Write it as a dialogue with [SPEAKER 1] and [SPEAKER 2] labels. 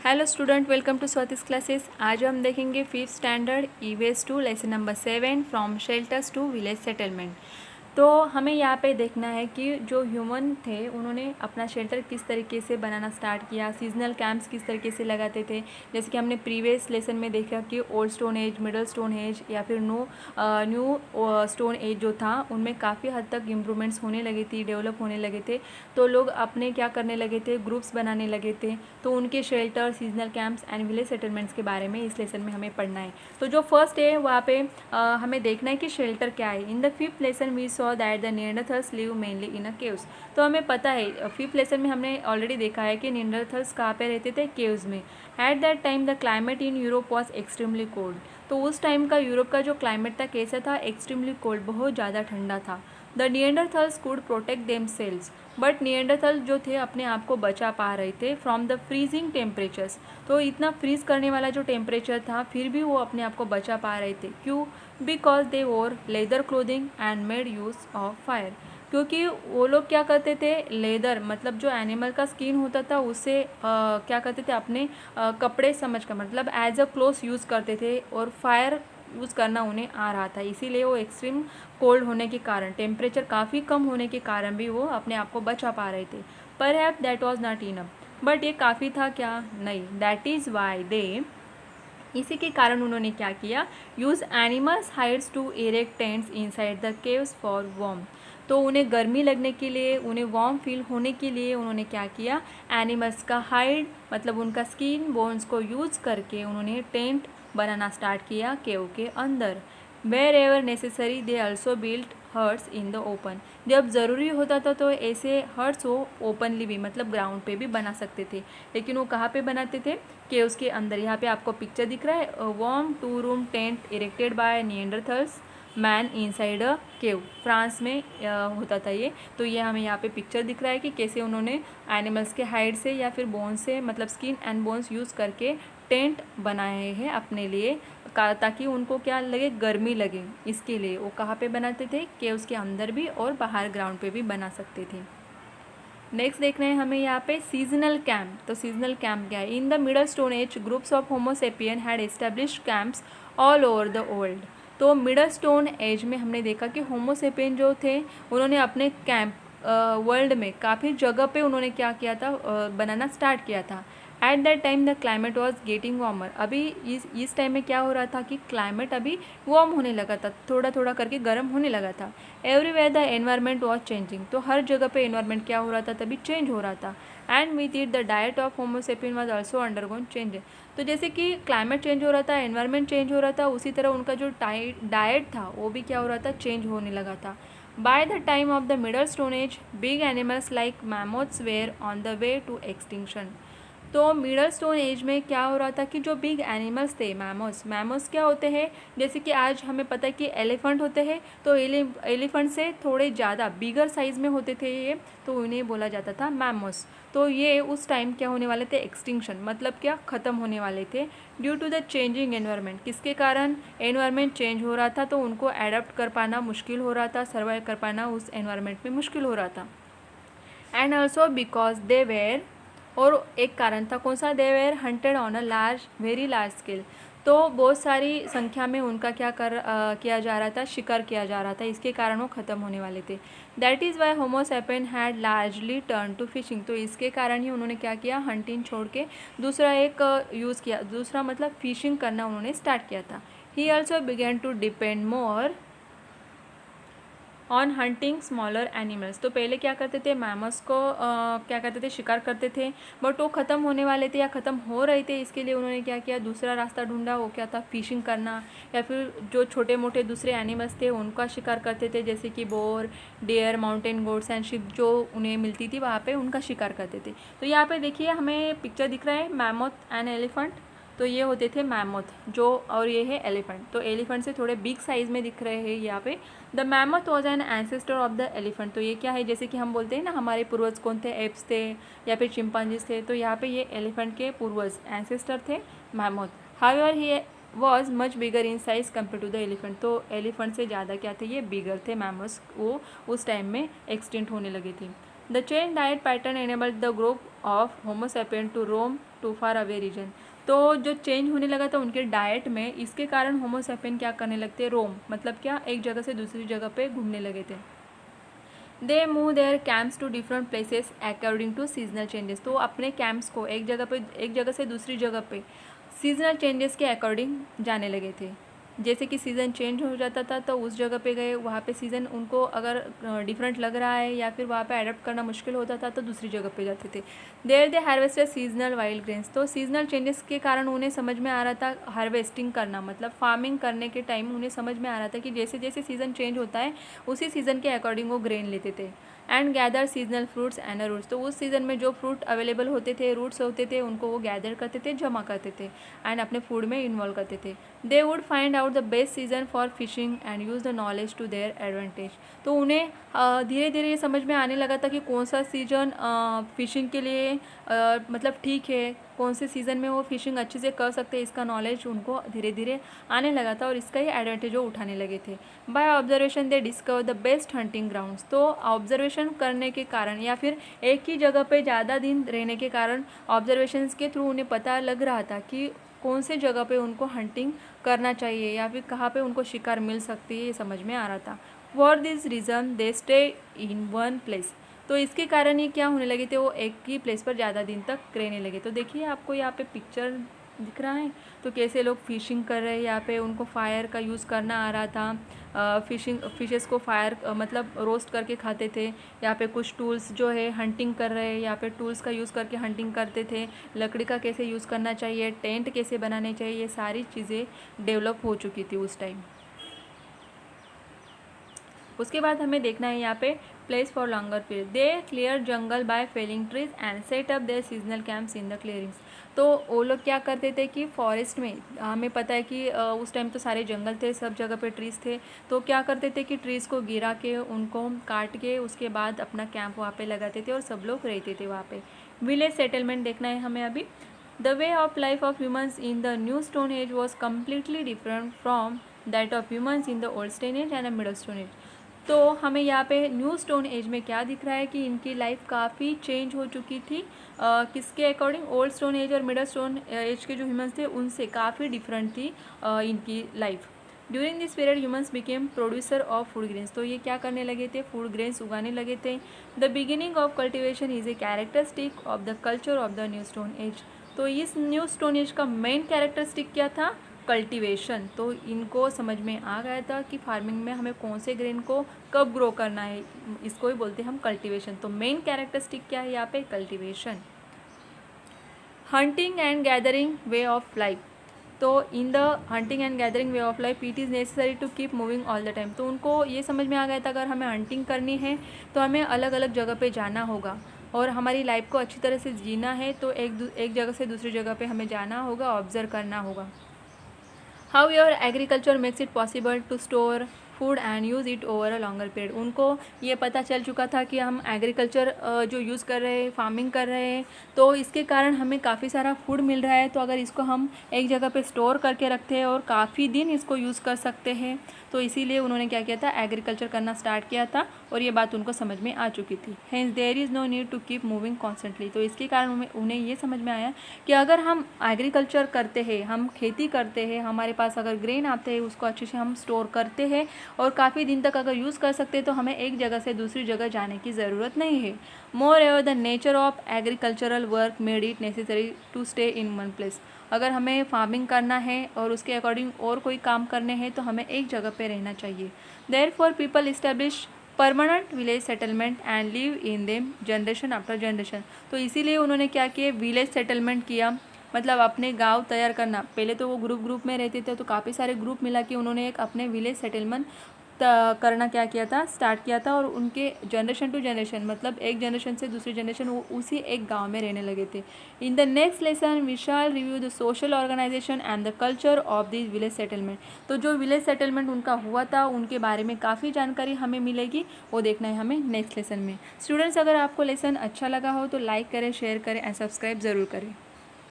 [SPEAKER 1] Hello student, welcome to Swati's classes. आज हम देखेंगे fifth standard EVS 2 lesson number 7 from shelters to village settlement. तो हमें यहाँ पे देखना है कि जो ह्यूमन थे उन्होंने अपना शेल्टर किस तरीके से बनाना स्टार्ट किया, सीजनल कैंप्स किस तरीके से लगाते थे। जैसे कि हमने प्रीवियस लेसन में देखा कि old stone age, middle stone age या फिर न्यू स्टोन एज जो था उनमें काफ़ी हद तक इम्प्रूवमेंट्स होने लगी थी, डेवलप होने लगे थे। तो लोग अपने क्या करने लगे थे, ग्रुप्स बनाने लगे थे। तो उनके shelter, seasonal camps and village settlements के बारे में इस लेसन में हमें पढ़ना है। तो जो फर्स्ट है वहाँ पे हमें देखना है कि शेल्टर क्या है। In the fifth lesson we saw that the Neanderthals live mainly in a caves. तो हमें पता है, फिफ्थ लेसन में हमने ऑलरेडी देखा है कि निएंडरथल्स कहाँ पे रहते थे, केव्स में। At that time the climate in Europe was extremely cold. तो उस टाइम का यूरोप का जो क्लाइमेट था कैसा था, एक्सट्रीमली कोल्ड, बहुत ज़्यादा ठंडा था। The Neanderthals could protect themselves, but Neanderthal जो थे अपने आप को बचा पा रहे थे फ्रॉम द फ्रीजिंग टेम्परेचर्स। तो इतना फ्रीज करने वाला जो टेम्परेचर था फिर भी वो अपने आप को बचा पा रहे थे। क्यों? बिकॉज दे वोर leather clothing and made use of fire. क्योंकि वो लोग क्या करते थे, लेदर मतलब जो एनिमल का स्किन होता था उससे क्या करते थे, अपने कपड़े समझ कर मतलब एज अ क्लोथ यूज़ करते थे और फायर यूज़ करना उन्हें आ रहा था। इसीलिए वो एक्सट्रीम कोल्ड होने के कारण, टेम्परेचर काफ़ी कम होने के कारण भी वो अपने आप को बचा पा रहे थे। Perhaps that was not enough, but ये काफ़ी था क्या? नहीं। दैट इज़ वाई दे, इसी के कारण उन्होंने क्या किया, use animals hides to erect tents inside the caves for warm. तो उन्हें गर्मी लगने के लिए, उन्हें वार्म फील होने के लिए उन्होंने क्या किया, एनिमल्स का हाइड मतलब उनका स्किन, बोन्स को यूज़ करके उन्होंने टेंट बनाना स्टार्ट किया केव के अंदर। Wherever necessary they also built huts in the open. जब ज़रूरी होता था तो ऐसे हर्ट्स वो ओपनली भी मतलब ग्राउंड पे भी बना सकते थे, लेकिन वो कहाँ पे बनाते थे, केव्स के अंदर। यहाँ पे आपको पिक्चर दिख रहा है, warm 2 room tent erected by Neanderthals man inside a cave. France में होता था ये। तो ये हमें यहाँ पे पिक्चर दिख रहा है कि कैसे उन्होंने एनिमल्स के हाइड से या फिर बोन्स से मतलब स्किन एंड बोन्स यूज़ करके टेंट बनाए हैं अपने लिए, ताकि उनको क्या लगे, गर्मी लगे। इसके लिए वो कहाँ पे बनाते थे, केव्स के अंदर भी और बाहर ग्राउंड पे भी बना सकते थे। नेक्स्ट देख रहे हैं हमें यहाँ पे सीजनल कैंप। तो सीजनल कैंप क्या है? In the middle stone age groups of Homo sapien had established camps all over the world. तो मिडल स्टोन एज में हमने देखा कि होमोसेपियन जो थे उन्होंने अपने कैंप वर्ल्ड में काफ़ी जगह पे उन्होंने क्या किया था, बनाना स्टार्ट किया था। At that time the climate was getting warmer. अभी इस टाइम में क्या हो रहा था कि क्लाइमेट अभी वार्म होने लगा था, थोड़ा थोड़ा करके गर्म होने लगा था। Everywhere the environment was changing. तो हर जगह पे एनवायरनमेंट क्या हो रहा था, तभी चेंज हो रहा था। And with it the diet of Homo sapien was also undergone change. तो जैसे कि क्लाइमेट चेंज हो रहा था, एनवायरनमेंट चेंज हो रहा था, उसी तरह उनका जो डाइट था वो भी क्या हो रहा था, चेंज होने लगा था। By the time of the Middle Stone Age, big animals like mammoths were on the way to extinction. तो मिडल स्टोन एज में क्या हो रहा था कि जो बिग एनिमल्स थे, मैमोस क्या होते हैं, जैसे कि आज हमें पता है कि एलिफेंट होते हैं। तो एलिफेंट से थोड़े ज़्यादा बिगर साइज़ में होते थे ये, तो उन्हें बोला जाता था मैमोस। तो ये उस टाइम क्या होने वाले थे, एक्सटिंक्शन मतलब क्या, ख़त्म होने वाले थे due to the changing environment. किसके कारण? एनवायरनमेंट चेंज हो रहा था, तो उनको एडप्ट कर पाना मुश्किल हो रहा था, सर्वाइव कर पाना उस एनवायरनमेंट में मुश्किल हो रहा था। And also because they were, और एक कारण था कौन सा, they were hunted on a large, very large scale. तो बहुत सारी संख्या में उनका क्या किया जा रहा था, शिकार किया जा रहा था। इसके कारण वो ख़त्म होने वाले थे। That is why homo sapien had largely turn to fishing. तो इसके कारण ही उन्होंने क्या किया, हंटिंग छोड़ के दूसरा एक यूज़ किया, दूसरा मतलब फिशिंग करना उन्होंने स्टार्ट किया था। He also began to depend more on hunting smaller animals. तो पहले क्या करते थे, मैमल्स को क्या करते थे, शिकार करते थे, बट वो ख़त्म होने वाले थे या ख़त्म हो रहे थे। इसके लिए उन्होंने क्या किया, दूसरा रास्ता ढूंढा। वो क्या था, फिशिंग करना, या फिर जो छोटे मोटे दूसरे एनिमल्स थे उनका शिकार करते थे, जैसे कि boar, deer, mountain goats and sheep जो उन्हें मिलती थी वहाँ पर उनका शिकार करते थे। तो यहाँ पर देखिए हमें पिक्चर दिख रहा है, मैमोथ एंड एलिफेंट। तो ये होते थे मैमोथ जो, और ये है एलिफेंट। तो एलिफेंट से थोड़े बिग साइज़ में दिख रहे हैं यहाँ पे। The mammoth was an ancestor of the elephant. तो ये क्या है, जैसे कि हम बोलते हैं ना हमारे पूर्वज कौन थे, एप्स थे या फिर चिंपांजीज थे। तो यहाँ पे ये एलिफेंट के पूर्वज, एंसेस्टर थे mammoth. However he was much bigger in size compare to the elephant. तो एलिफेंट से ज़्यादा क्या थे, ये बिगर थे मैमोथ्स, वो उस टाइम में एक्सटिंक्ट होने लगे थे। The change diet pattern enabled the group of Homo sapien to roam to far away region. तो जो चेंज होने लगा था उनके डाइट में, इसके कारण होमो सैपियन क्या करने लगते, रोम मतलब क्या, एक जगह से दूसरी जगह पे घूमने लगे थे। They move their camps to different places according to seasonal changes. तो अपने कैंप्स को एक जगह से दूसरी जगह पे सीजनल चेंजेस के अकॉर्डिंग जाने लगे थे। जैसे कि सीज़न चेंज हो जाता था तो उस जगह पे गए, वहाँ पे सीज़न उनको अगर डिफरेंट लग रहा है या फिर वहाँ पे अडॉप्ट करना मुश्किल होता था तो दूसरी जगह पे जाते थे। There they harvested seasonal wild grains. तो सीजनल चेंजेस के कारण उन्हें समझ में आ रहा था हार्वेस्टिंग करना, मतलब फार्मिंग करने के टाइम उन्हें समझ में आ रहा था कि जैसे जैसे सीज़न चेंज होता है उसी सीज़न के अकॉर्डिंग वो ग्रेन लेते थे। And gather seasonal fruits and roots. तो उस सीज़न में जो फ्रूट अवेलेबल होते थे, रूट्स होते थे, उनको वो गैदर करते थे, जमा करते थे एंड अपने फूड में इन्वॉल्व करते थे। They would find out the best season for fishing and use the knowledge to their advantage. तो उन्हें धीरे धीरे ये समझ में आने लगा था कि कौन सा सीजन फिशिंग के लिए मतलब ठीक है, कौन से सीज़न में वो फिशिंग अच्छे से कर सकते हैं, इसका नॉलेज उनको धीरे धीरे आने लगा था और इसका ही एडवांटेज वो उठाने लगे थे। By observation they discover the best hunting grounds. तो ऑब्जर्वेशन करने के कारण या फिर एक ही जगह पे ज़्यादा दिन रहने के कारण ऑब्जर्वेशंस के थ्रू उन्हें पता लग रहा था कि कौन से जगह पे उनको हंटिंग करना चाहिए या फिर कहाँ पे उनको शिकार मिल सकती है, ये समझ में आ रहा था। For this reason they stay in one place. तो इसके कारण ये क्या होने लगे थे, वो एक ही प्लेस पर ज़्यादा दिन तक रहने लगे। तो देखिए आपको यहाँ पे पिक्चर दिख रहा है, तो कैसे लोग फिशिंग कर रहे हैं। यहाँ पे उनको फायर का यूज़ करना आ रहा था, फिशेस को फायर मतलब रोस्ट करके खाते थे। यहाँ पे कुछ टूल्स जो है हंटिंग कर रहे हैं, यहाँ पे टूल्स का यूज़ करके हंटिंग करते थे। लकड़ी का कैसे यूज़ करना चाहिए, टेंट कैसे बनाने चाहिए, ये सारी चीज़ें डेवलप हो चुकी थी उस टाइम। उसके बाद हमें देखना है यहाँ पे place for longer period. They clear jungle by felling trees and set up their seasonal camps in the clearings. तो वो लोग क्या करते थे कि फॉरेस्ट में, हमें पता है कि उस टाइम तो सारे जंगल थे, सब जगह पे ट्रीज़ थे, तो क्या करते थे कि ट्रीज़ को गिरा के उनको काट के उसके बाद अपना कैंप वहाँ पे लगाते थे और सब लोग रहते थे वहाँ पे। विलेज सेटलमेंट देखना है हमें अभी। The way of life of humans in the new stone age was completely different from that of humans in the old stone age and the middle stone age. तो हमें यहाँ पे न्यू स्टोन एज में क्या दिख रहा है कि इनकी लाइफ काफ़ी चेंज हो चुकी थी। किसके अकॉर्डिंग, ओल्ड स्टोन एज और मिडल स्टोन एज के जो ह्यूमंस थे उनसे काफ़ी डिफरेंट थी इनकी life. During this period humans became producer of food grains. तो ये क्या करने लगे थे, फूड ग्रेन्स उगाने लगे थे। The beginning of cultivation is a characteristic of the culture of the new stone age. तो इस न्यू स्टोन एज का मेन कैरेक्टरिस्टिक क्या था, कल्टीवेशन। तो इनको समझ में आ गया था कि फार्मिंग में हमें कौन से ग्रेन को कब ग्रो करना है, इसको ही बोलते हैं हम कल्टीवेशन। तो मेन कैरेक्टरिस्टिक क्या है यहाँ पे, cultivation. Hunting and gathering way of life. तो in the hunting and gathering way of life it is necessary to keep moving all the time. तो उनको ये समझ में आ गया था अगर हमें हंटिंग करनी है तो हमें अलग अलग जगह पे जाना होगा और हमारी लाइफ को अच्छी तरह से जीना है तो एक जगह से दूसरी जगह पे हमें जाना होगा, ऑब्जर्व करना होगा। However, agriculture makes it possible to store food and use it over a longer period. उनको ये पता चल चुका था कि हम एग्रीकल्चर जो यूज़ कर रहे हैं, फार्मिंग कर रहे हैं, तो इसके कारण हमें काफ़ी सारा फूड मिल रहा है। तो अगर इसको हम एक जगह पे स्टोर करके रखते हैं और काफ़ी दिन इसको यूज़ कर सकते हैं, तो इसीलिए उन्होंने क्या किया था, एग्रीकल्चर करना स्टार्ट किया था और ये बात उनको समझ में आ चुकी थी। Hence there is no need to keep moving constantly. तो इसके कारण उन्हें ये समझ में आया कि अगर हम एग्रीकल्चर करते हैं, हम खेती करते हैं, हमारे पास अगर ग्रेन आते हैं, उसको अच्छे से हम स्टोर करते हैं और काफ़ी दिन तक अगर यूज़ कर सकते हैं, तो हमें एक जगह से दूसरी जगह जाने की ज़रूरत नहीं है। Moreover the nature of agricultural work made it necessary to stay in one place. अगर हमें फार्मिंग करना है और उसके अकॉर्डिंग और कोई काम करने हैं तो हमें एक जगह पे रहना चाहिए। Therefore people establish permanent village settlement and live in them generation after generation. तो इसीलिए उन्होंने क्या किया, विलेज सेटलमेंट किया, मतलब अपने गांव तैयार करना। पहले तो वो ग्रुप में रहते थे, तो काफ़ी सारे ग्रुप मिला के उन्होंने एक अपने विलेज सेटलमेंट करना क्या किया था, स्टार्ट किया था। और उनके जनरेशन टू जनरेशन, मतलब एक जनरेशन से दूसरी जनरेशन, वो उसी एक गांव में रहने लगे थे। In the next lesson we shall review the social organisation and the culture of this village settlement. तो जो विलेज सेटलमेंट उनका हुआ था, उनके बारे में काफ़ी जानकारी हमें मिलेगी, वो देखना है हमें नेक्स्ट लेसन में। स्टूडेंट्स, अगर आपको लेसन अच्छा लगा हो तो लाइक करें, शेयर करें एंड सब्सक्राइब ज़रूर करें।